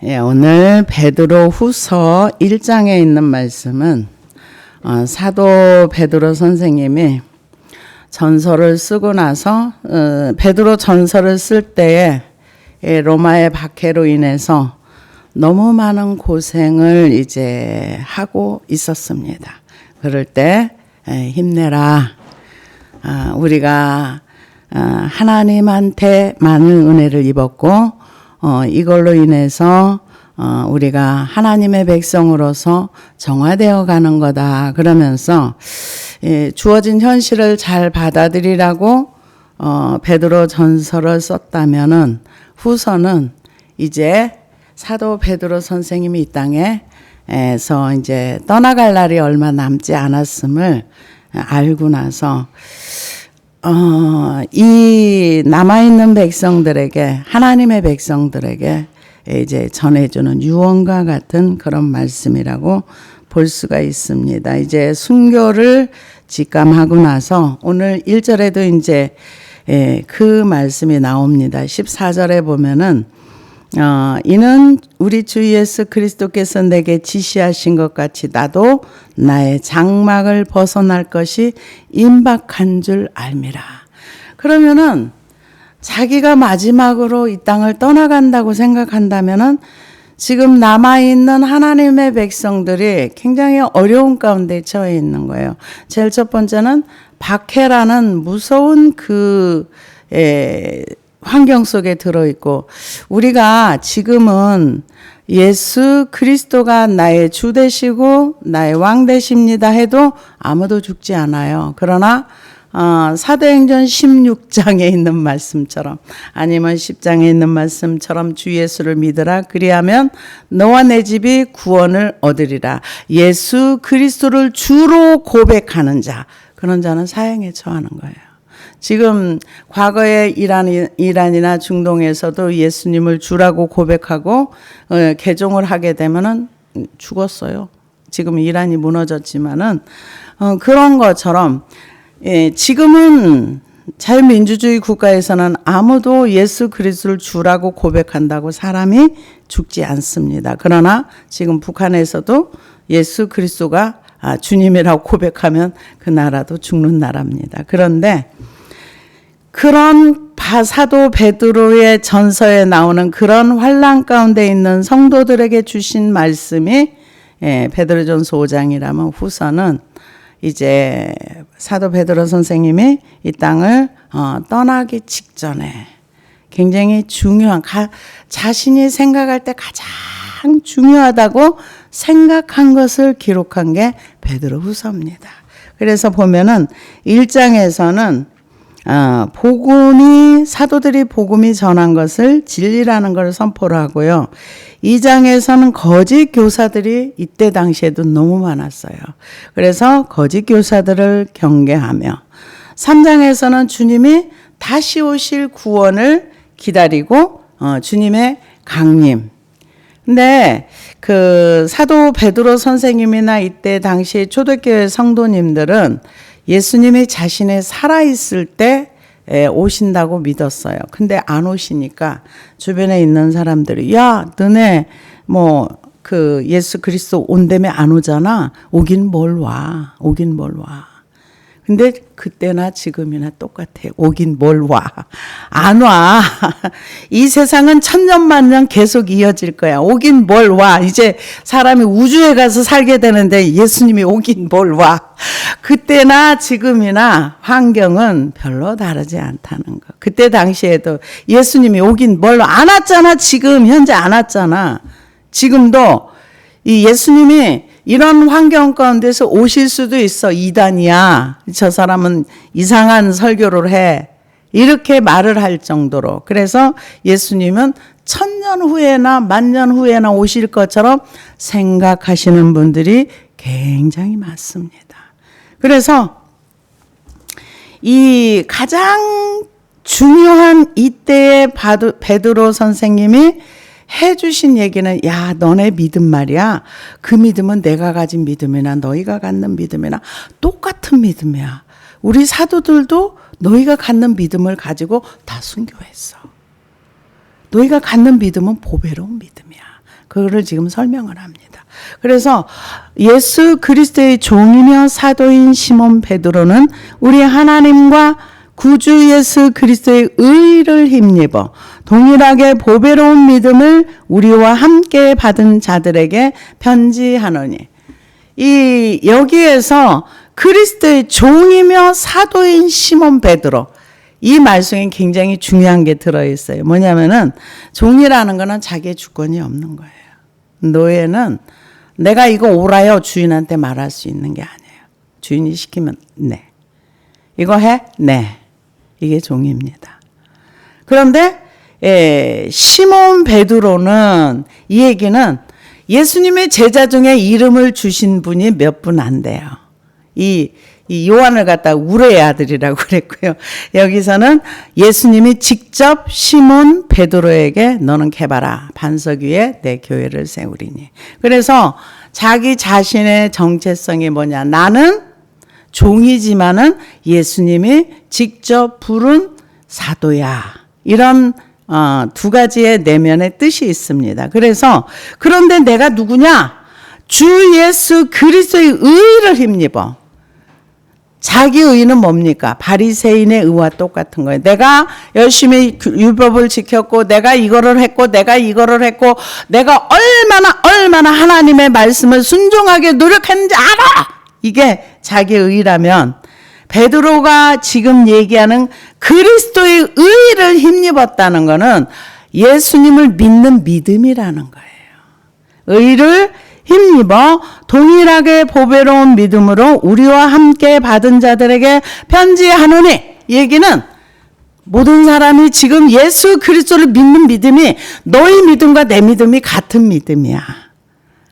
오늘 베드로 후서 1장에 있는 말씀은 사도 베드로 선생님이 전서를 쓰고 나서 베드로 전서를 쓸 때에 로마의 박해로 인해서 너무 많은 고생을 이제 하고 있었습니다. 그럴 때 힘내라. 우리가 하나님한테 많은 은혜를 입었고 이걸로 인해서 우리가 하나님의 백성으로서 정화되어 가는 거다. 그러면서 주어진 현실을 잘 받아들이라고 베드로 전서를 썼다면은 후서는 이제 사도 베드로 선생님이 이 땅에서 이제 떠나갈 날이 얼마 남지 않았음을 알고 나서 이 남아있는 백성들에게, 하나님의 백성들에게 이제 전해주는 유언과 같은 그런 말씀이라고 볼 수가 있습니다. 이제 순교를 직감하고 나서 오늘 1절에도 이제 그 말씀이 나옵니다. 14절에 보면은 이는 우리 주 예수 그리스도께서 내게 지시하신 것 같이 나도 나의 장막을 벗어날 것이 임박한 줄 알미라. 그러면은 자기가 마지막으로 이 땅을 떠나간다고 생각한다면은 지금 남아있는 하나님의 백성들이 굉장히 어려운 가운데 처해 있는 거예요. 제일 첫 번째는 박해라는 무서운 환경 속에 들어있고, 우리가 지금은 예수 그리스도가 나의 주 되시고 나의 왕 되십니다 해도 아무도 죽지 않아요. 그러나 사도행전 16장에 있는 말씀처럼, 아니면 10장에 있는 말씀처럼 주 예수를 믿으라. 그리하면 너와 내 집이 구원을 얻으리라. 예수 그리스도를 주로 고백하는 자, 그런 자는 사형에 처하는 거예요. 지금 과거에 이란이나 중동에서도 예수님을 주라고 고백하고 개종을 하게 되면은 죽었어요. 지금 이란이 무너졌지만은 그런 것처럼 지금은 자유민주주의 국가에서는 아무도 예수 그리스도를 주라고 고백한다고 사람이 죽지 않습니다. 그러나 지금 북한에서도 예수 그리스도가 주님이라고 고백하면 그 나라도 죽는 나라입니다. 그런데 그런 사도 베드로의 전서에 나오는 그런 환난 가운데 있는 성도들에게 주신 말씀이 베드로전서 5장이라면 후서는 이제 사도 베드로 선생님이 이 땅을 떠나기 직전에 굉장히 중요한, 자신이 생각할 때 가장 중요하다고 생각한 것을 기록한 게 베드로 후서입니다. 그래서 보면은 1장에서는 사도들이 복음이 전한 것을 진리라는 것을 선포를 하고요. 2장에서는 거짓 교사들이 이때 당시에도 너무 많았어요. 그래서 거짓 교사들을 경계하며, 3장에서는 주님이 다시 오실 구원을 기다리고 주님의 강림. 근데 그 사도 베드로 선생님이나 이때 당시 초대교회 성도님들은 예수님이 자신의 살아있을 때 오신다고 믿었어요. 근데 안 오시니까 주변에 있는 사람들이, 야, 너네 예수 그리스도 온다며 안 오잖아. 오긴 뭘 와. 근데 그때나 지금이나 똑같아. 오긴 뭘 와. 안 와. 이 세상은 천년만년 계속 이어질 거야. 오긴 뭘 와. 이제 사람이 우주에 가서 살게 되는데 예수님이 오긴 뭘 와. 그때나 지금이나 환경은 별로 다르지 않다는 거. 그때 당시에도 예수님이 오긴 뭘 안 왔잖아. 지금 현재 안 왔잖아. 지금도 이 예수님이 이런 환경 가운데서 오실 수도 있어. 이단이야. 저 사람은 이상한 설교를 해. 이렇게 말을 할 정도로. 그래서 예수님은 1000년 후에나 10,000년 후에나 오실 것처럼 생각하시는 분들이 굉장히 많습니다. 그래서 이 가장 중요한 이때의 베드로 선생님이 해주신 얘기는, 야, 너네 믿음 말이야. 그 믿음은 내가 가진 믿음이나 너희가 갖는 믿음이나 똑같은 믿음이야. 우리 사도들도 너희가 갖는 믿음을 가지고 다 순교했어. 너희가 갖는 믿음은 보배로운 믿음이야. 그거를 지금 설명을 합니다. 그래서 예수 그리스도의 종이며 사도인 시몬 베드로는 우리 하나님과 구주 예수 그리스도의 의를 힘입어 동일하게 보배로운 믿음을 우리와 함께 받은 자들에게 편지하노니. 여기에서 그리스도의 종이며 사도인 시몬 베드로, 이 말씀에 굉장히 중요한 게 들어있어요. 뭐냐면은 종이라는 거는 자기의 주권이 없는 거예요. 노예는 내가 이거 오라요 주인한테 말할 수 있는 게 아니에요. 주인이 시키면 네. 이거 해? 네. 이게 종입니다. 그런데 시몬 베드로는, 이 얘기는 예수님의 제자 중에 이름을 주신 분이 몇 분 안 돼요. 이 요한을 갖다 우레의 아들이라고 그랬고요. 여기서는 예수님이 직접 시몬 베드로에게 너는 개봐라. 반석 위에 내 교회를 세우리니. 그래서 자기 자신의 정체성이 뭐냐. 나는 종이지만은 예수님이 직접 부른 사도야. 이런 두 가지의 내면의 뜻이 있습니다. 그래서 그런데 내가 누구냐? 주 예수 그리스도의 의를 힘입어. 자기 의는 뭡니까? 바리새인의 의와 똑같은 거예요. 내가 열심히 율법을 지켰고, 내가 이거를 했고, 내가 이거를 했고, 내가 얼마나 하나님의 말씀을 순종하게 노력했는지 알아! 이게 자기 의라면, 베드로가 지금 얘기하는 그리스도의 의를 힘입었다는 것은 예수님을 믿는 믿음이라는 거예요. 의를 힘입어 동일하게 보배로운 믿음으로 우리와 함께 받은 자들에게 편지하노니. 얘기는 모든 사람이 지금 예수 그리스도를 믿는 믿음이 너희 믿음과 내 믿음이 같은 믿음이야.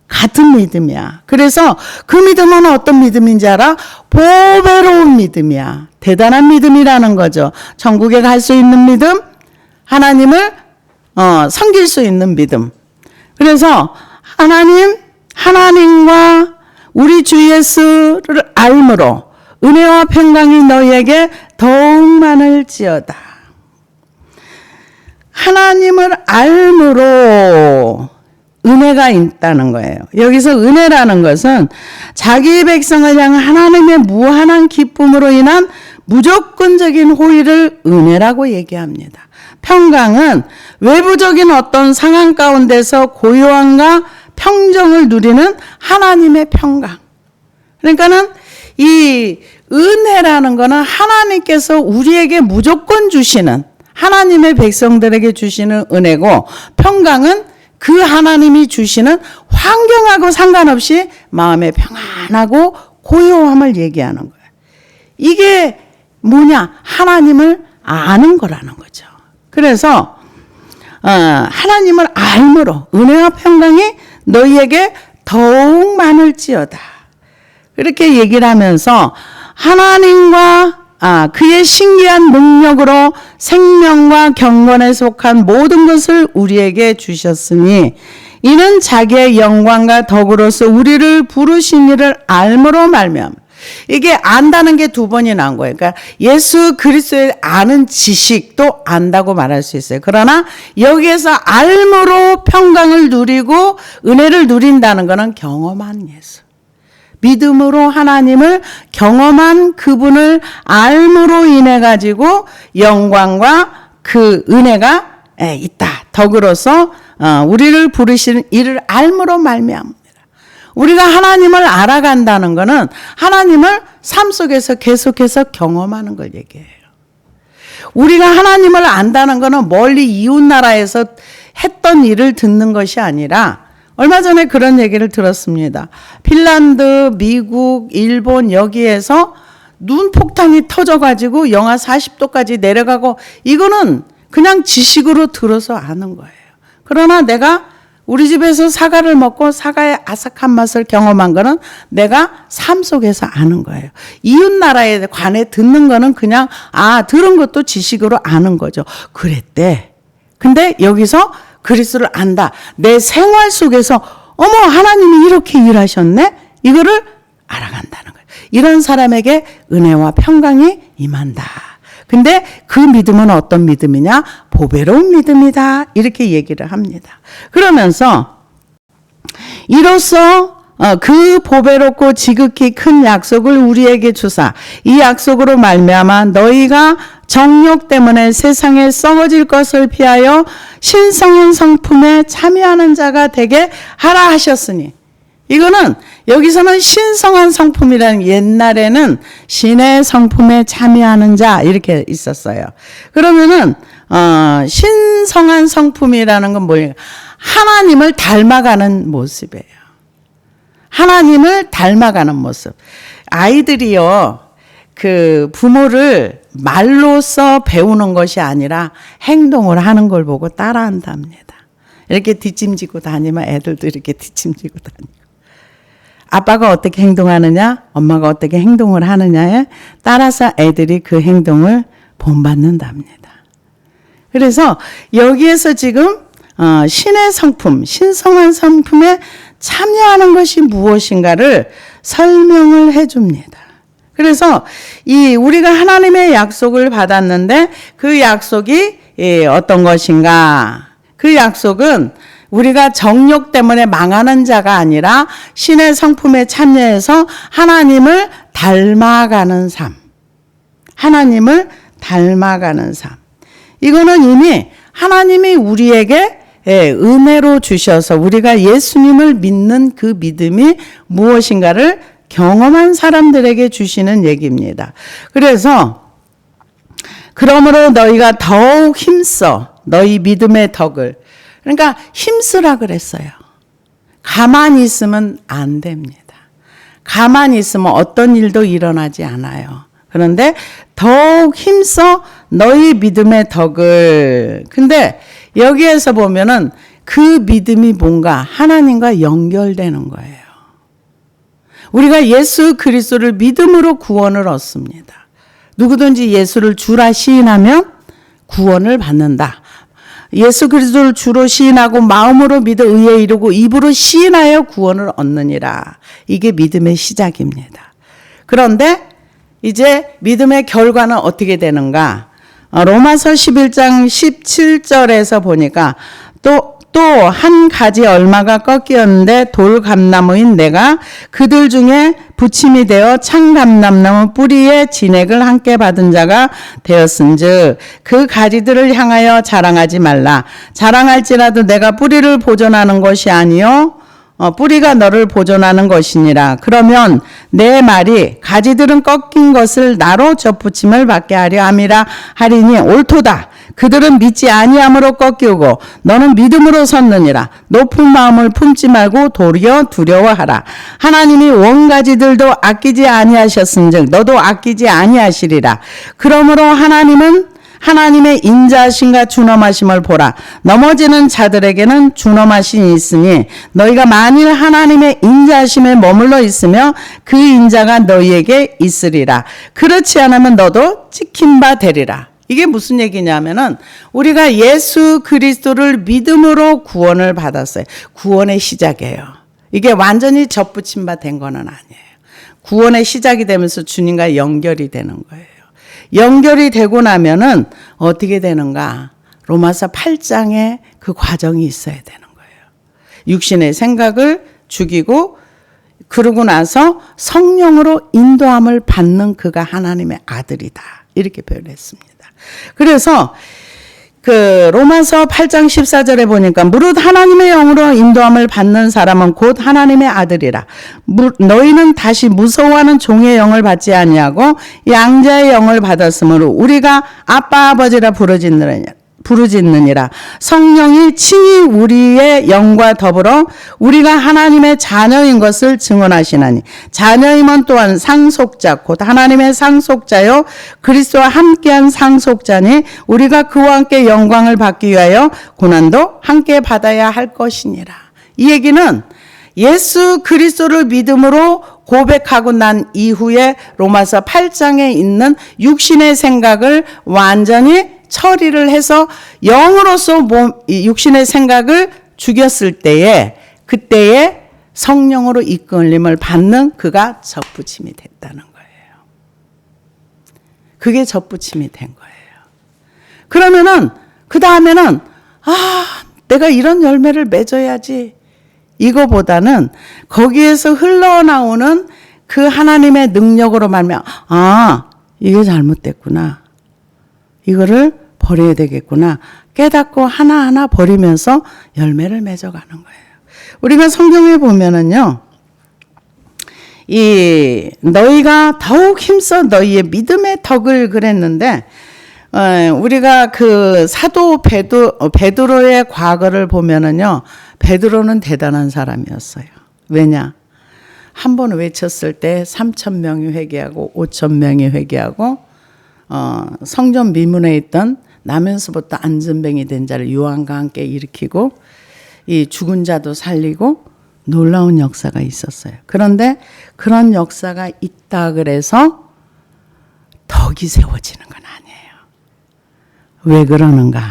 같은 믿음이야. 그래서 그 믿음은 어떤 믿음인지 알아? 보배로운 믿음이야. 대단한 믿음이라는 거죠. 천국에 갈 수 있는 믿음, 하나님을 섬길 수 있는 믿음. 그래서 하나님과 우리 주 예수를 알므로 은혜와 평강이 너희에게 더욱 많을지어다. 하나님을 알므로 은혜가 있다는 거예요. 여기서 은혜라는 것은 자기 백성을 향한 하나님의 무한한 기쁨으로 인한 무조건적인 호의를 은혜라고 얘기합니다. 평강은 외부적인 어떤 상황 가운데서 고요함과 평정을 누리는 하나님의 평강. 그러니까는 이 은혜라는 거는 하나님께서 우리에게 무조건 주시는, 하나님의 백성들에게 주시는 은혜고, 평강은 그 하나님이 주시는 환경하고 상관없이 마음의 평안하고 고요함을 얘기하는 거예요. 이게 뭐냐? 하나님을 아는 거라는 거죠. 그래서 하나님을 알므로 은혜와 평강이 너희에게 더욱 많을지어다. 그렇게 얘기를 하면서 하나님과 그의 신기한 능력으로 생명과 경건에 속한 모든 것을 우리에게 주셨으니 이는 자기의 영광과 덕으로서 우리를 부르신 이를 알므로 말미암아. 이게 안다는 게 두 번이 나온 거예요. 그러니까 예수 그리스도의 아는 지식도 안다고 말할 수 있어요. 그러나 여기에서 알므로 평강을 누리고 은혜를 누린다는 것은 경험한 예수. 믿음으로 하나님을 경험한 그분을 알므로 인해 가지고 영광과 그 은혜가 있다. 덕으로서 우리를 부르시는 이를 알므로 말미암아. 우리가 하나님을 알아간다는 것은 하나님을 삶 속에서 계속해서 경험하는 걸 얘기해요. 우리가 하나님을 안다는 것은 멀리 이웃 나라에서 했던 일을 듣는 것이 아니라, 얼마 전에 그런 얘기를 들었습니다. 핀란드, 미국, 일본 여기에서 눈폭탄이 터져가지고 영하 40도까지 내려가고, 이거는 그냥 지식으로 들어서 아는 거예요. 그러나 내가 우리 집에서 사과를 먹고 사과의 아삭한 맛을 경험한 거는 내가 삶 속에서 아는 거예요. 이웃 나라에 관해 듣는 거는 그냥 들은 것도 지식으로 아는 거죠. 그랬대. 근데 여기서 그리스도를 안다. 내 생활 속에서 어머 하나님이 이렇게 일하셨네? 이거를 알아간다는 거예요. 이런 사람에게 은혜와 평강이 임한다. 근데 그 믿음은 어떤 믿음이냐? 보배로운 믿음이다. 이렇게 얘기를 합니다. 그러면서 이로써 그 보배롭고 지극히 큰 약속을 우리에게 주사 이 약속으로 말미암아 너희가 정욕 때문에 세상에 썩어질 것을 피하여 신성한 성품에 참여하는 자가 되게 하라 하셨으니, 이거는 여기서는 신성한 성품이라는, 옛날에는 신의 성품에 참여하는 자 이렇게 있었어요. 그러면은 신성한 성품이라는 건 뭐예요? 하나님을 닮아가는 모습이에요. 하나님을 닮아가는 모습. 아이들이요, 그 부모를 말로써 배우는 것이 아니라 행동을 하는 걸 보고 따라한답니다. 이렇게 뒷짐지고 다니면 애들도 이렇게 뒷짐지고 다니고, 아빠가 어떻게 행동하느냐, 엄마가 어떻게 행동을 하느냐에 따라서 애들이 그 행동을 본받는답니다. 그래서 여기에서 지금 신의 성품, 신성한 성품에 참여하는 것이 무엇인가를 설명을 해줍니다. 그래서 우리가 하나님의 약속을 받았는데 그 약속이 어떤 것인가? 그 약속은 우리가 정욕 때문에 망하는 자가 아니라 신의 성품에 참여해서 하나님을 닮아가는 삶. 하나님을 닮아가는 삶. 이거는 이미 하나님이 우리에게 은혜로 주셔서 우리가 예수님을 믿는 그 믿음이 무엇인가를 경험한 사람들에게 주시는 얘기입니다. 그래서 그러므로 너희가 더욱 힘써 너희 믿음의 덕을, 그러니까 힘쓰라 그랬어요. 가만히 있으면 안 됩니다. 가만히 있으면 어떤 일도 일어나지 않아요. 그런데 더욱 힘써 너희 믿음의 덕을. 근데 여기에서 보면은 그 믿음이 뭔가 하나님과 연결되는 거예요. 우리가 예수 그리스도를 믿음으로 구원을 얻습니다. 누구든지 예수를 주라 시인하면 구원을 받는다. 예수 그리스도를 주로 시인하고 마음으로 믿어 의에 이르고 입으로 시인하여 구원을 얻느니라. 이게 믿음의 시작입니다. 그런데 이제 믿음의 결과는 어떻게 되는가? 로마서 11장 17절에서 보니까 또 한 가지 얼마가 꺾이었는데 돌감나무인 내가 그들 중에 부침이 되어 창감나무 뿌리의 진액을 함께 받은 자가 되었은즉 그 가지들을 향하여 자랑하지 말라. 자랑할지라도 내가 뿌리를 보존하는 것이 아니요 뿌리가 너를 보존하는 것이니라. 그러면 내 말이 가지들은 꺾인 것을 나로 접붙임을 받게 하려 함이라 하리니 옳도다. 그들은 믿지 아니함으로 꺾이고 너는 믿음으로 섰느니라. 높은 마음을 품지 말고 도리어 두려워하라. 하나님이 원가지들도 아끼지 아니하셨은즉 너도 아끼지 아니하시리라. 그러므로 하나님은 하나님의 인자하심과 준엄하심을 보라. 넘어지는 자들에게는 준엄하심이 있으니 너희가 만일 하나님의 인자하심에 머물러 있으며 그 인자가 너희에게 있으리라. 그렇지 않으면 너도 찍힌 바 되리라. 이게 무슨 얘기냐면은 우리가 예수 그리스도를 믿음으로 구원을 받았어요. 구원의 시작이에요. 이게 완전히 접붙임 바 된 거는 아니에요. 구원의 시작이 되면서 주님과 연결이 되는 거예요. 연결이 되고 나면은 어떻게 되는가? 로마서 8장에 그 과정이 있어야 되는 거예요. 육신의 생각을 죽이고 그러고 나서 성령으로 인도함을 받는 그가 하나님의 아들이다. 이렇게 표현했습니다. 그래서 그 로마서 8장 14절에 보니까 무릇 하나님의 영으로 인도함을 받는 사람은 곧 하나님의 아들이라. 너희는 다시 무서워하는 종의 영을 받지 아니하고 양자의 영을 받았으므로 우리가 아빠 아버지라 부르짖느니라. 성령이 친히 우리의 영과 더불어 우리가 하나님의 자녀인 것을 증언하시나니 자녀임은 또한 상속자 곧 하나님의 상속자요 그리스도와 함께한 상속자니 우리가 그와 함께 영광을 받기 위하여 고난도 함께 받아야 할 것이니라. 이 얘기는 예수 그리스도를 믿음으로 고백하고 난 이후에 로마서 8장에 있는 육신의 생각을 완전히 처리를 해서 영으로서 육신의 생각을 죽였을 때에 그때에 성령으로 이끌림을 받는 그가 접붙임이 됐다는 거예요. 그게 접붙임이 된 거예요. 그러면은 그 다음에는 내가 이런 열매를 맺어야지. 이거보다는 거기에서 흘러나오는 그 하나님의 능력으로 말면 이게 잘못됐구나. 이거를 버려야 되겠구나. 깨닫고 하나하나 버리면서 열매를 맺어가는 거예요. 우리가 성경에 보면은요. 너희가 더욱 힘써 너희의 믿음의 덕을 그랬는데 우리가 그 사도 베드로의 과거를 보면은요. 베드로는 대단한 사람이었어요. 왜냐? 한 번 외쳤을 때 3,000명이 회개하고 5,000명이 회개하고 성전 미문에 있던 나면서부터 안전뱅이 된 자를 요한과 함께 일으키고 이 죽은 자도 살리고 놀라운 역사가 있었어요. 그런데 그런 역사가 있다 그래서 덕이 세워지는 건 아니에요. 왜 그러는가?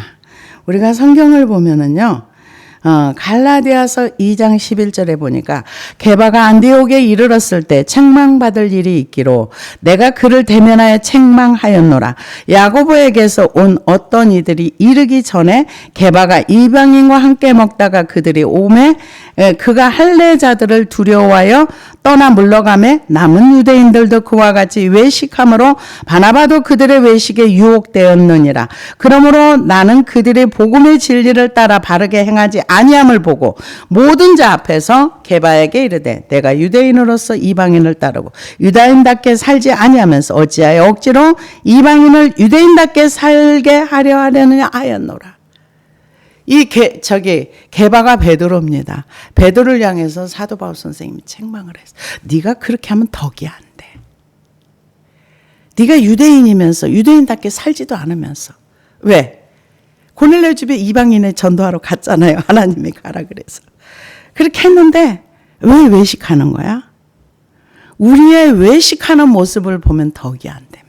우리가 성경을 보면은요. 갈라디아서 2장 11절에 보니까 게바가 안디옥에 이르렀을 때 책망받을 일이 있기로 내가 그를 대면하여 책망하였노라. 야고보에게서 온 어떤 이들이 이르기 전에 게바가 이방인과 함께 먹다가 그들이 오매 그가 할례자들을 두려워하여 떠나 물러가매 남은 유대인들도 그와 같이 외식함으로 바나바도 그들의 외식에 유혹되었느니라. 그러므로 나는 그들의 복음의 진리를 따라 바르게 행하지 아니함을 보고 모든 자 앞에서 게바에게 이르되 내가 유대인으로서 이방인을 따르고 유다인답게 살지 아니하면서 어찌하여 억지로 이방인을 유대인답게 살게 하려 하려느냐 하였노라. 게바가 베드로입니다. 베드로를 향해서 사도 바울 선생님이 책망을 했어. 네가 그렇게 하면 덕이 안 돼. 네가 유대인이면서 유대인답게 살지도 않으면서. 왜? 고넬료 집에 이방인에 전도하러 갔잖아요. 하나님이 가라 그래서. 그렇게 했는데 왜 외식하는 거야? 우리의 외식하는 모습을 보면 덕이 안 됩니다.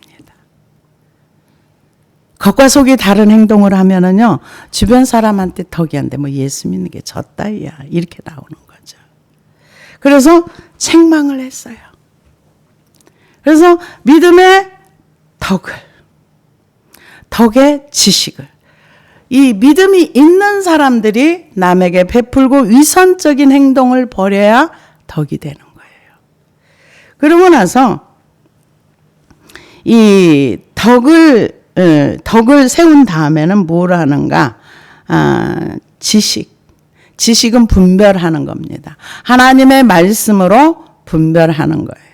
겉과 속이 다른 행동을 하면은요, 주변 사람한테 덕이 안 돼. 뭐 예수 믿는 게 졌다이야. 이렇게 나오는 거죠. 그래서 책망을 했어요. 그래서 믿음의 덕의 지식을. 이 믿음이 있는 사람들이 남에게 베풀고 위선적인 행동을 버려야 덕이 되는 거예요. 그러고 나서 이 덕을 세운 다음에는 뭘 하는가? 지식은 분별하는 겁니다. 하나님의 말씀으로 분별하는 거예요.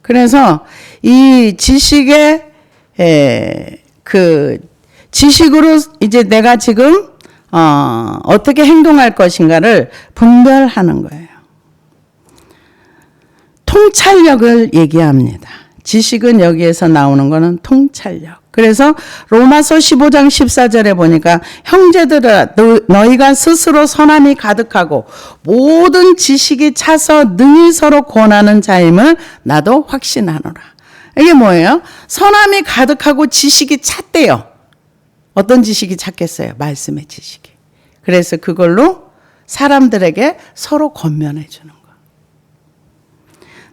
그래서 이 지식의 지식으로 이제 내가 지금 어떻게 행동할 것인가를 분별하는 거예요. 통찰력을 얘기합니다. 지식은 여기에서 나오는 거는 통찰력. 그래서 로마서 15장 14절에 보니까 형제들아 너희가 스스로 선함이 가득하고 모든 지식이 차서 능히 서로 권하는 자임을 나도 확신하노라. 이게 뭐예요? 선함이 가득하고 지식이 찼대요. 어떤 지식이 찼겠어요? 말씀의 지식이. 그래서 그걸로 사람들에게 서로 권면해 주는 거.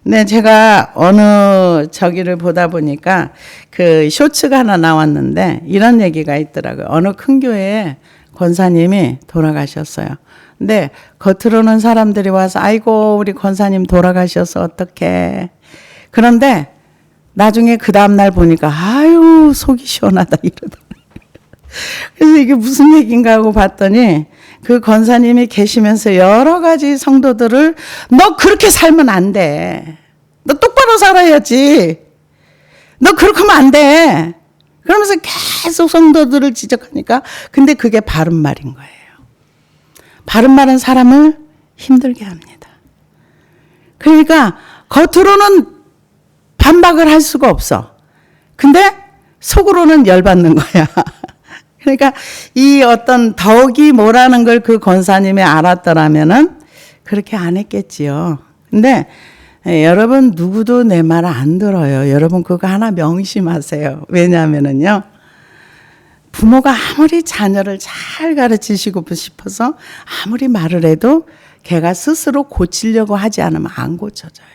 네, 제가 어느 저기를 보다 보니까 그 쇼츠가 하나 나왔는데 이런 얘기가 있더라고요. 어느 큰 교회에 권사님이 돌아가셨어요. 근데 겉으로는 사람들이 와서 아이고 우리 권사님 돌아가셔서 어떡해. 그런데 나중에 그 다음날 보니까 아유 속이 시원하다 이러더라고요. 그래서 이게 무슨 얘기인가 하고 봤더니 그 권사님이 계시면서 여러 가지 성도들을 너 그렇게 살면 안 돼. 너 똑바로 살아야지. 너 그렇게 하면 안 돼. 그러면서 계속 성도들을 지적하니까 근데 그게 바른 말인 거예요. 바른 말은 사람을 힘들게 합니다. 그러니까 겉으로는 반박을 할 수가 없어. 근데 속으로는 열받는 거야. 그러니까 이 어떤 덕이 뭐라는 걸 그 권사님이 알았더라면은 그렇게 안 했겠지요. 근데 여러분 누구도 내 말 안 들어요. 여러분 그거 하나 명심하세요. 왜냐하면은요. 부모가 아무리 자녀를 잘 가르치시고 싶어서 아무리 말을 해도 걔가 스스로 고치려고 하지 않으면 안 고쳐져요.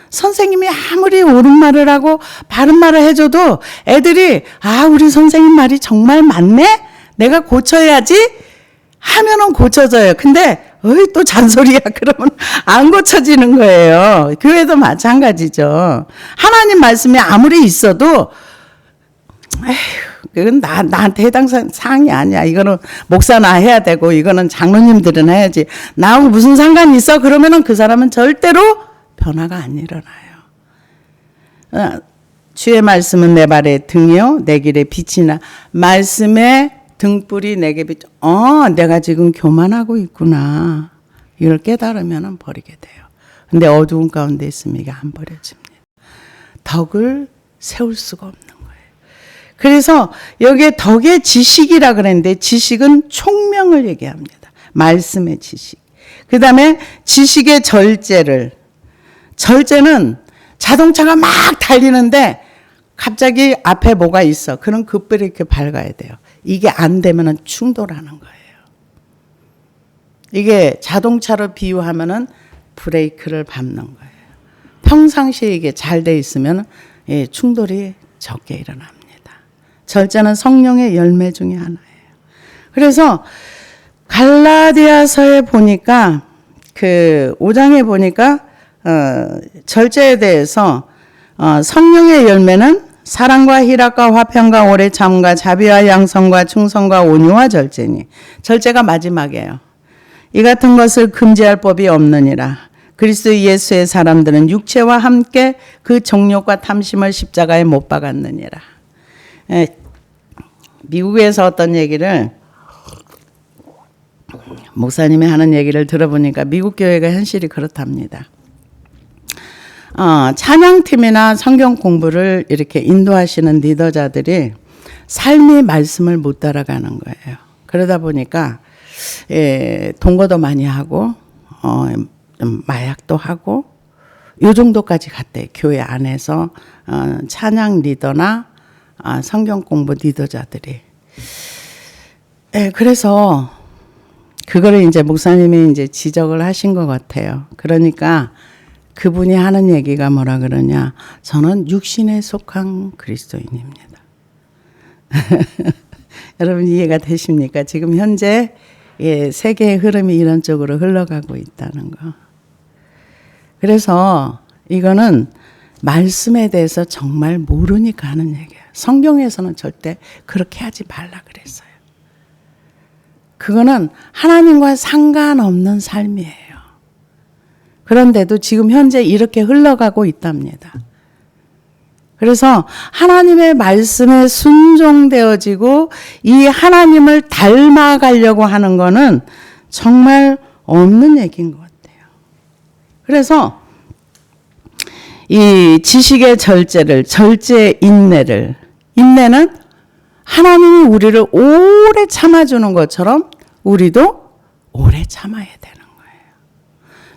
선생님이 아무리 옳은 말을 하고 바른 말을 해줘도 애들이 우리 선생님 말이 정말 맞네? 내가 고쳐야지 하면은 고쳐져요. 근데 어이 또 잔소리야 그러면 안 고쳐지는 거예요. 교회도 마찬가지죠. 하나님 말씀이 아무리 있어도 에휴, 그건 나한테 해당 사항이 아니야. 이거는 목사나 해야 되고 이거는 장로님들은 해야지. 나하고 무슨 상관이 있어? 그러면은 그 사람은 절대로 변화가 안 일어나요. 주의 말씀은 내 발의 등이요 내 길의 빛이나. 말씀의 등불이 내게 비춰. 내가 지금 교만하고 있구나. 이걸 깨달으면 버리게 돼요. 근데 어두운 가운데 있으면 이게 안 버려집니다. 덕을 세울 수가 없는 거예요. 그래서 여기에 덕의 지식이라 그랬는데 지식은 총명을 얘기합니다. 말씀의 지식. 그 다음에 지식의 절제는 자동차가 막 달리는데 갑자기 앞에 뭐가 있어. 그럼 그 브레이크 밟아야 돼요. 이게 안 되면 충돌하는 거예요. 이게 자동차로 비유하면은 브레이크를 밟는 거예요. 평상시에 이게 잘 돼 있으면 충돌이 적게 일어납니다. 절제는 성령의 열매 중에 하나예요. 그래서 갈라디아서에 보니까 그 5장에 보니까 절제에 대해서 성령의 열매는 사랑과 희락과 화평과 오래 참과 자비와 양성과 충성과 온유와 절제니. 절제가 마지막이에요. 이 같은 것을 금지할 법이 없느니라. 그리스도 예수의 사람들은 육체와 함께 그 정욕과 탐심을 십자가에 못 박았느니라. 미국에서 어떤 얘기를 목사님이 하는 얘기를 들어보니까 미국 교회가 현실이 그렇답니다. 찬양팀이나 성경 공부를 이렇게 인도하시는 리더자들이 삶의 말씀을 못 따라가는 거예요. 그러다 보니까 동거도 많이 하고 마약도 하고 요 정도까지 갔대요. 교회 안에서 찬양 리더나 성경 공부 리더자들이. 그래서 그거를 이제 목사님이 이제 지적을 하신 것 같아요. 그러니까 그분이 하는 얘기가 뭐라 그러냐. 저는 육신에 속한 그리스도인입니다. 여러분 이해가 되십니까? 지금 현재 세계의 흐름이 이런 쪽으로 흘러가고 있다는 거. 그래서 이거는 말씀에 대해서 정말 모르니까 하는 얘기예요. 성경에서는 절대 그렇게 하지 말라 그랬어요. 그거는 하나님과 상관없는 삶이에요. 그런데도 지금 현재 이렇게 흘러가고 있답니다. 그래서 하나님의 말씀에 순종되어지고 이 하나님을 닮아가려고 하는 거는 정말 없는 얘기인 것 같아요. 그래서 이 지식의 절제 인내는 하나님이 우리를 오래 참아주는 것처럼 우리도 오래 참아야 되는 거예요.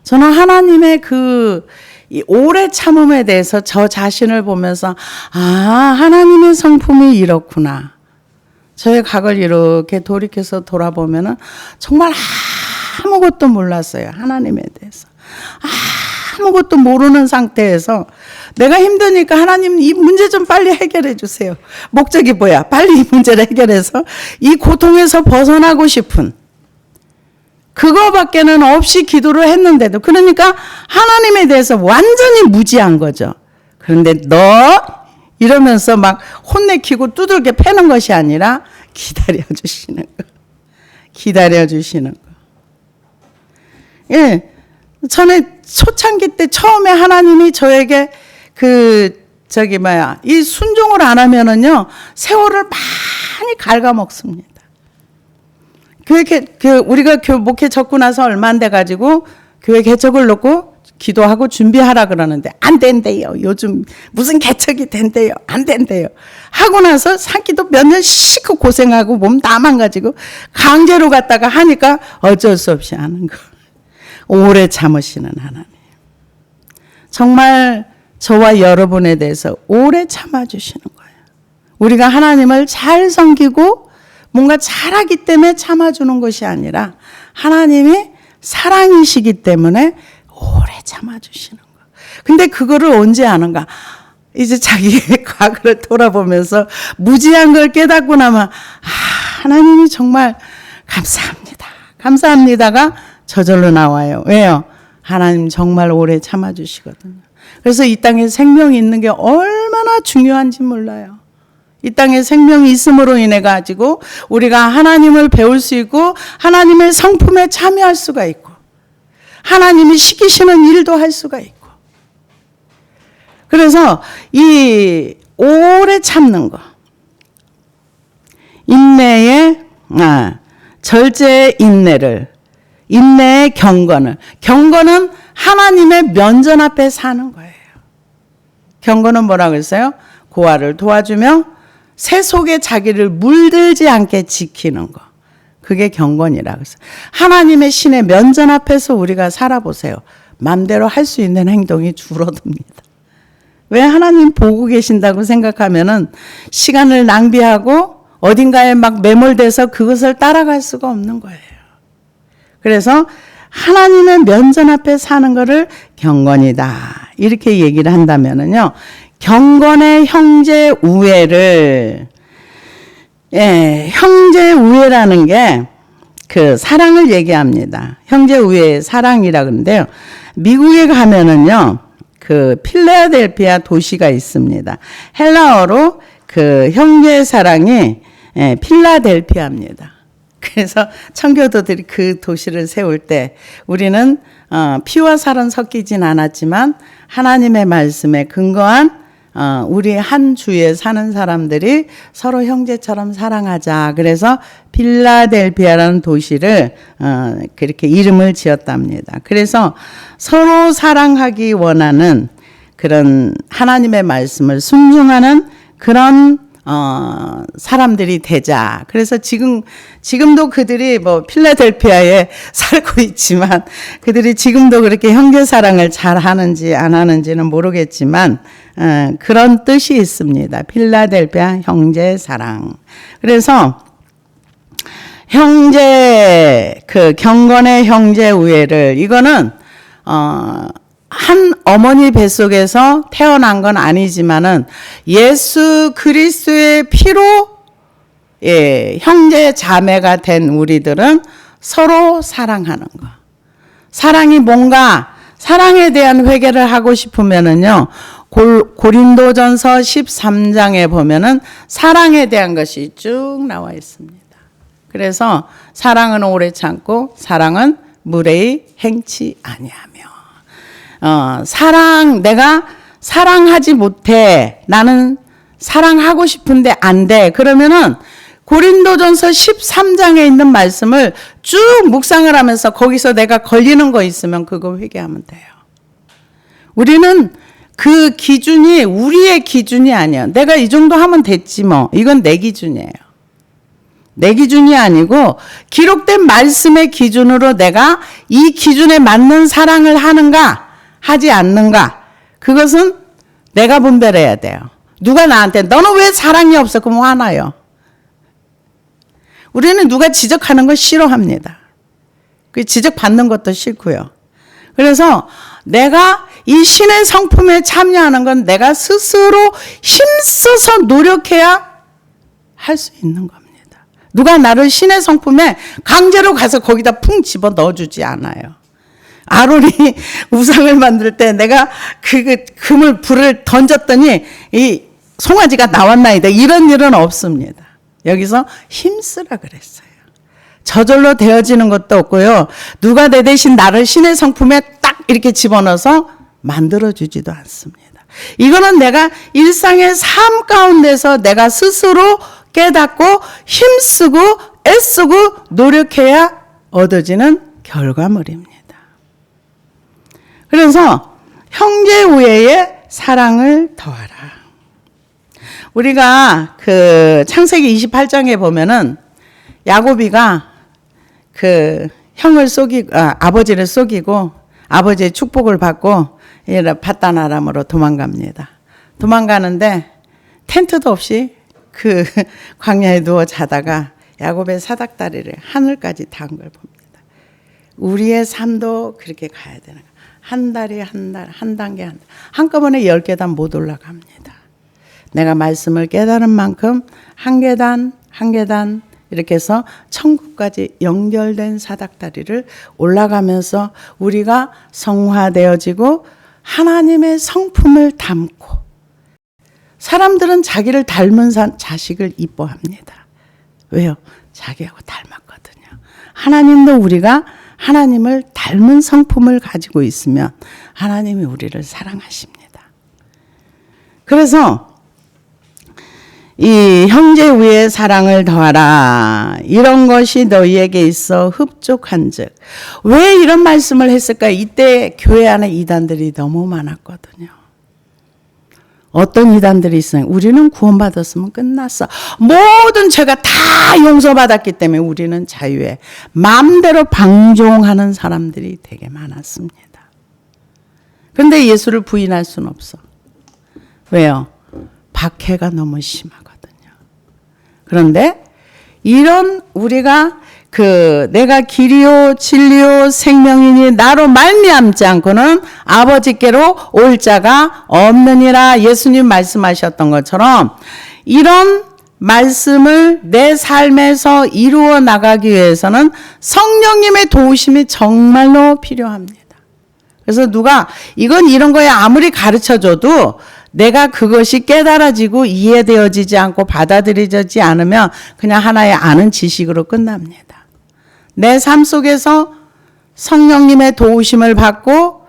저는 하나님의 이 오래 참음에 대해서 저 자신을 보면서 하나님의 성품이 이렇구나. 저의 각을 이렇게 돌이켜서 돌아보면은 정말 아무것도 몰랐어요. 하나님에 대해서. 아무것도 모르는 상태에서 내가 힘드니까 하나님 이 문제 좀 빨리 해결해 주세요. 목적이 뭐야? 빨리 이 문제를 해결해서 이 고통에서 벗어나고 싶은 그거밖에는 없이 기도를 했는데도 그러니까 하나님에 대해서 완전히 무지한 거죠. 그런데 너 이러면서 막 혼내키고 두들겨 패는 것이 아니라 기다려 주시는 거. 기다려 주시는 거. 전에 초창기 때 처음에 하나님이 저에게 이 순종을 안 하면은요, 세월을 많이 갉아먹습니다. 우리가 목회 접고 나서 얼마 안 돼가지고 교회 개척을 놓고 기도하고 준비하라 그러는데 안 된대요. 요즘 무슨 개척이 된대요. 안 된대요. 하고 나서 산기도 몇 년 씩고 고생하고 몸 다 망가지고 강제로 갔다가 하니까 어쩔 수 없이 하는 거. 오래 참으시는 하나님. 정말 저와 여러분에 대해서 오래 참아주시는 거예요. 우리가 하나님을 잘 섬기고 뭔가 잘하기 때문에 참아주는 것이 아니라 하나님이 사랑이시기 때문에 오래 참아주시는 거예요. 근데 그거를 언제 아는가? 이제 자기의 과거를 돌아보면서 무지한 걸 깨닫고 나면 하나님이 정말 감사합니다. 감사합니다가 저절로 나와요. 왜요? 하나님 정말 오래 참아주시거든요. 그래서 이 땅에 생명이 있는 게 얼마나 중요한지 몰라요. 이 땅에 생명이 있음으로 인해 가지고 우리가 하나님을 배울 수 있고 하나님의 성품에 참여할 수가 있고 하나님이 시키시는 일도 할 수가 있고 그래서 이 오래 참는 거 인내의 절제의 인내의 경건은 하나님의 면전 앞에 사는 거예요. 경건은 뭐라고 했어요? 고아를 도와주며 새 속에 자기를 물들지 않게 지키는 거. 그게 경건이라고 했어요. 하나님의 신의 면전 앞에서 우리가 살아보세요. 마음대로 할 수 있는 행동이 줄어듭니다. 왜 하나님 보고 계신다고 생각하면은 시간을 낭비하고 어딘가에 막 매몰돼서 그것을 따라갈 수가 없는 거예요. 그래서 하나님의 면전 앞에 사는 거를 경건이다. 이렇게 얘기를 한다면은요. 경건의 형제 우애를 형제 우애라는 게 그 사랑을 얘기합니다. 형제 우애의 사랑이라 그러는데요. 미국에 가면은요. 그 필라델피아 도시가 있습니다. 헬라어로 그 형제 사랑이 필라델피아입니다. 그래서 청교도들이 그 도시를 세울 때 우리는 피와 살은 섞이진 않았지만 하나님의 말씀에 근거한 우리 한 주에 사는 사람들이 서로 형제처럼 사랑하자. 그래서 필라델피아라는 도시를 그렇게 이름을 지었답니다. 그래서 서로 사랑하기 원하는 그런 하나님의 말씀을 순종하는 그런 사람들이 되자. 그래서 지금도 그들이 뭐 필라델피아에 살고 있지만 그들이 지금도 그렇게 형제 사랑을 잘 하는지 안 하는지는 모르겠지만 그런 뜻이 있습니다. 필라델피아 형제 사랑. 그래서 그 경건의 형제 우애를 이거는 한 어머니 뱃속에서 태어난 건 아니지만은 예수 그리스도의 피로 형제 자매가 된 우리들은 서로 사랑하는 거. 사랑이 뭔가 사랑에 대한 회개를 하고 싶으면은요. 고린도전서 13장에 보면은 사랑에 대한 것이 쭉 나와 있습니다. 그래서 사랑은 오래 참고 사랑은 무례히 행치 아니하며 내가 사랑하지 못해. 나는 사랑하고 싶은데 안 돼. 그러면은 고린도전서 13장에 있는 말씀을 쭉 묵상을 하면서 거기서 내가 걸리는 거 있으면 그거 회개하면 돼요. 우리는 그 기준이 우리의 기준이 아니야. 내가 이 정도 하면 됐지 뭐. 이건 내 기준이에요. 내 기준이 아니고 기록된 말씀의 기준으로 내가 이 기준에 맞는 사랑을 하는가 하지 않는가. 그것은 내가 분별해야 돼요. 누가 나한테 너는 왜 사랑이 없어? 그럼 화나요. 우리는 누가 지적하는 걸 싫어합니다. 그 지적받는 것도 싫고요. 그래서 내가 이 신의 성품에 참여하는 건 내가 스스로 힘써서 노력해야 할 수 있는 겁니다. 누가 나를 신의 성품에 강제로 가서 거기다 풍 집어 넣어주지 않아요. 아론이 우상을 만들 때 내가 불을 던졌더니 이 송아지가 나왔나이다. 이런 일은 없습니다. 여기서 힘쓰라 그랬어요. 저절로 되어지는 것도 없고요. 누가 내 대신 나를 신의 성품에 딱 이렇게 집어넣어서 만들어주지도 않습니다. 이거는 내가 일상의 삶 가운데서 내가 스스로 깨닫고 힘쓰고 애쓰고 노력해야 얻어지는 결과물입니다. 그래서 형제 우애의 사랑을 더하라. 우리가 그 창세기 28장에 보면은 야곱이가 그 아버지를 속이고 아버지의 축복을 받고 바단 아람으로 도망갑니다. 도망가는데 텐트도 없이 그 광야에 누워 자다가 야곱의 사닥다리를 하늘까지 닿은 걸 봅니다. 우리의 삶도 그렇게 가야 되는 거예요. 한 달에 한 단계 한꺼번에 10계단 못 올라갑니다. 내가 말씀을 깨달은 만큼 한 계단 이렇게 해서 천국까지 연결된 사닥다리를 올라가면서 우리가 성화되어지고 하나님의 성품을 담고, 사람들은 자기를 닮은 자식을 이뻐합니다. 왜요? 자기하고 닮았거든요. 하나님도 우리가 하나님을 닮은 성품을 가지고 있으면 하나님이 우리를 사랑하십니다. 그래서 이 형제 위에 사랑을 더하라. 이런 것이 너희에게 있어 흡족한즉. 왜 이런 말씀을 했을까? 이때 교회 안에 이단들이 너무 많았거든요. 어떤 이단들이 있어요? 우리는 구원받았으면 끝났어. 모든 죄가 다 용서받았기 때문에 우리는 자유해. 마음대로 방종하는 사람들이 되게 많았습니다. 그런데 예수를 부인할 수는 없어. 왜요? 박해가 너무 심하거든요. 그런데 이런 우리가 내가 길이요 진리요 생명이니 나로 말미암지 않고는 아버지께로 올 자가 없느니라. 예수님 말씀하셨던 것처럼 이런 말씀을 내 삶에서 이루어 나가기 위해서는 성령님의 도우심이 정말로 필요합니다. 그래서 누가 이건 이런 거에 아무리 가르쳐줘도 내가 그것이 깨달아지고 이해되어지지 않고 받아들여지지 않으면 그냥 하나의 아는 지식으로 끝납니다. 내 삶 속에서 성령님의 도우심을 받고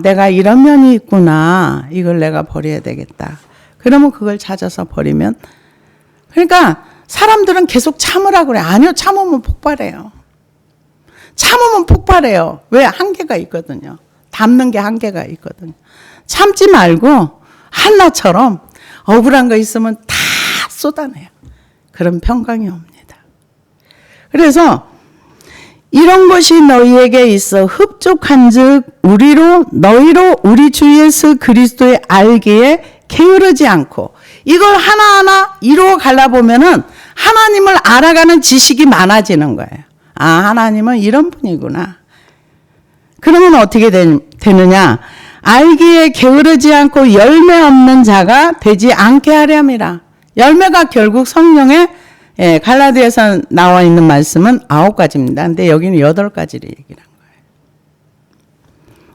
내가 이런 면이 있구나. 이걸 내가 버려야 되겠다. 그러면 그걸 찾아서 버리면, 그러니까 사람들은 계속 참으라고 그래. 아니요, 참으면 폭발해요. 참으면 폭발해요. 왜? 한계가 있거든요. 담는 게 한계가 있거든요. 참지 말고 한나처럼 억울한 거 있으면 다 쏟아내요. 그런 평강이 옵니다. 그래서 이런 것이 너희에게 있어 흡족한즉 너희로 우리 주 예수 그리스도의 알기에 게으르지 않고, 이걸 하나하나 이루어 가려 보면은 하나님을 알아가는 지식이 많아지는 거예요. 하나님은 이런 분이구나. 그러면 어떻게 되느냐? 알기에 게으르지 않고 열매 없는 자가 되지 않게 하렴이라. 열매가 결국 성령의 갈라디아서 나와 있는 말씀은 9가지입니다. 근데 여기는 8가지를 얘기를 한 거예요.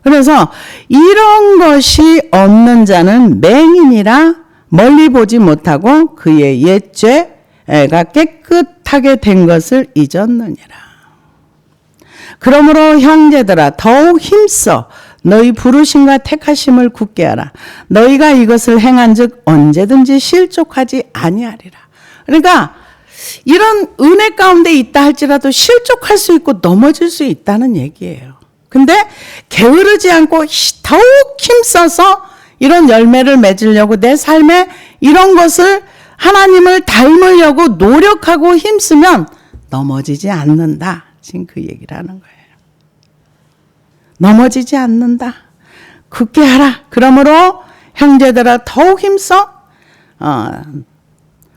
그래서 이런 것이 없는 자는 맹인이라 멀리 보지 못하고 그의 옛죄가 깨끗하게 된 것을 잊었느니라. 그러므로 형제들아 더욱 힘써 너희 부르심과 택하심을 굳게 하라. 너희가 이것을 행한즉 언제든지 실족하지 아니하리라. 그러니까 이런 은혜 가운데 있다 할지라도 실족할 수 있고 넘어질 수 있다는 얘기예요. 근데 게으르지 않고 더욱 힘써서 이런 열매를 맺으려고 내 삶에 이런 것을 하나님을 닮으려고 노력하고 힘쓰면 넘어지지 않는다. 지금 그 얘기를 하는 거예요. 넘어지지 않는다. 굳게 하라. 그러므로 형제들아 더욱 힘써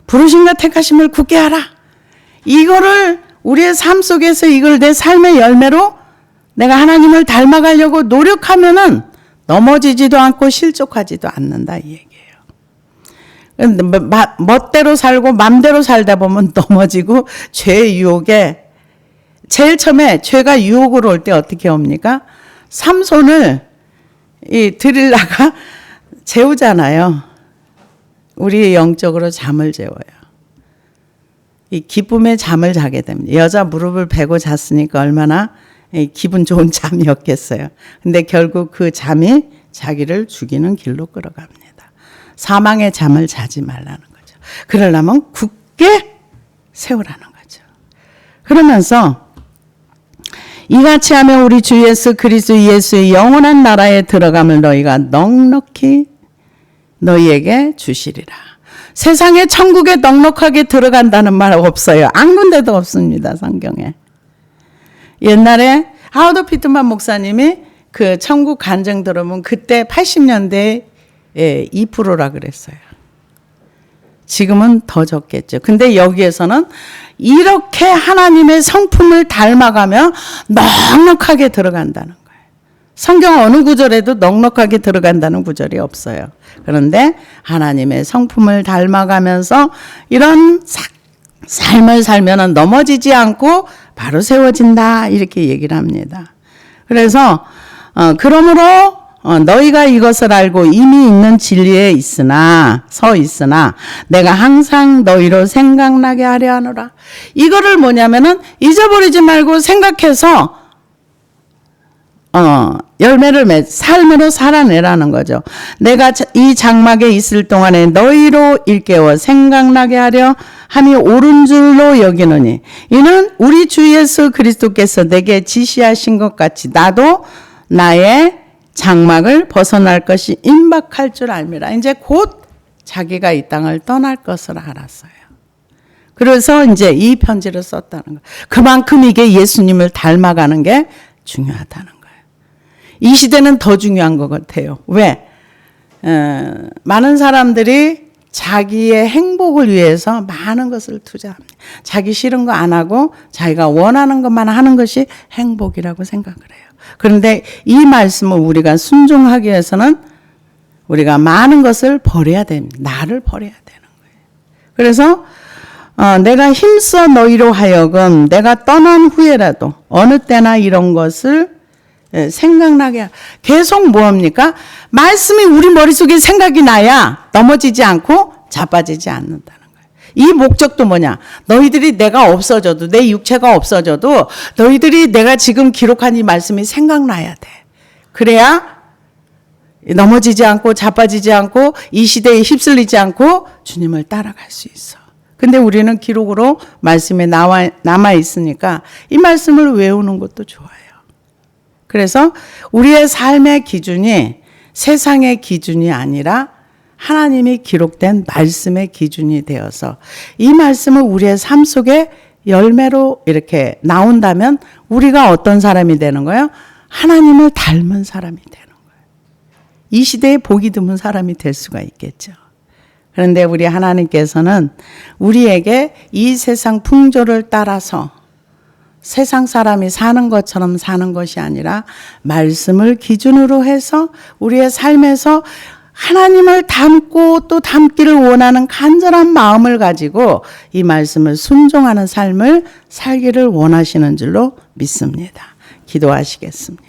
부르심과 택하심을 굳게 하라. 이거를 우리의 삶 속에서 이걸 내 삶의 열매로 내가 하나님을 닮아가려고 노력하면은 넘어지지도 않고 실족하지도 않는다 이 얘기예요. 멋대로 살고 맘대로 살다 보면 넘어지고 죄의 유혹에, 제일 처음에 죄가 유혹으로 올 때 어떻게 옵니까? 삼손을 드릴라가 재우잖아요. 우리 영적으로 잠을 재워요. 이 기쁨의 잠을 자게 됩니다. 여자 무릎을 베고 잤으니까 얼마나 기분 좋은 잠이었겠어요. 근데 결국 그 잠이 자기를 죽이는 길로 끌어갑니다. 사망의 잠을 자지 말라는 거죠. 그러려면 굳게 세우라는 거죠. 그러면서 이같이 하면 우리 주 예수 그리스도 예수의 영원한 나라에 들어감을 너희가 넉넉히 너희에게 주시리라. 세상에 천국에 넉넉하게 들어간다는 말 없어요. 한 군데도 없습니다. 성경에. 옛날에 하워드 피트만 목사님이 그 천국 간증 들으면 그때 80년대에 2%라 그랬어요. 지금은 더 적겠죠. 근데 여기에서는 이렇게 하나님의 성품을 닮아가며 넉넉하게 들어간다는 거예요. 성경 어느 구절에도 넉넉하게 들어간다는 구절이 없어요. 그런데 하나님의 성품을 닮아가면서 이런 삶을 살면은 넘어지지 않고 바로 세워진다 이렇게 얘기를 합니다. 그래서 그러므로 너희가 이것을 알고 이미 있는 진리에 서 있으나 내가 항상 너희로 생각나게 하려 하노라. 이거를 뭐냐면은 잊어버리지 말고 생각해서 열매를 삶으로 살아내라는 거죠. 내가 이 장막에 있을 동안에 너희로 일깨워 생각나게 하려 함이 옳은 줄로 여기노니 이는 우리 주 예수 그리스도께서 내게 지시하신 것 같이 나도 나의 장막을 벗어날 것이 임박할 줄 알미라. 이제 곧 자기가 이 땅을 떠날 것을 알았어요. 그래서 이제 이 편지를 썼다는 거예요. 그만큼 이게 예수님을 닮아가는 게 중요하다는 거예요. 이 시대는 더 중요한 것 같아요. 왜? 많은 사람들이 자기의 행복을 위해서 많은 것을 투자합니다. 자기 싫은 거 안 하고 자기가 원하는 것만 하는 것이 행복이라고 생각을 해요. 그런데 이 말씀을 우리가 순종하기 위해서는 우리가 많은 것을 버려야 됩니다. 나를 버려야 되는 거예요. 그래서 내가 힘써 너희로 하여금 내가 떠난 후에라도 어느 때나 이런 것을 생각나게 계속 뭐합니까? 말씀이 우리 머릿속에 생각이 나야 넘어지지 않고 자빠지지 않는다는 거예요. 이 목적도 뭐냐? 너희들이 내가 없어져도 내 육체가 없어져도 너희들이 내가 지금 기록한 이 말씀이 생각나야 돼. 그래야 넘어지지 않고 자빠지지 않고 이 시대에 휩쓸리지 않고 주님을 따라갈 수 있어. 근데 우리는 기록으로 말씀에 남아 있으니까 이 말씀을 외우는 것도 좋아요. 그래서 우리의 삶의 기준이 세상의 기준이 아니라 하나님이 기록된 말씀의 기준이 되어서 이 말씀을 우리의 삶 속에 열매로 이렇게 나온다면 우리가 어떤 사람이 되는 거예요? 하나님을 닮은 사람이 되는 거예요. 이 시대에 복이 드문 사람이 될 수가 있겠죠. 그런데 우리 하나님께서는 우리에게 이 세상 풍조를 따라서 세상 사람이 사는 것처럼 사는 것이 아니라 말씀을 기준으로 해서 우리의 삶에서 하나님을 닮고 또 닮기를 원하는 간절한 마음을 가지고 이 말씀을 순종하는 삶을 살기를 원하시는 줄로 믿습니다. 기도하시겠습니다.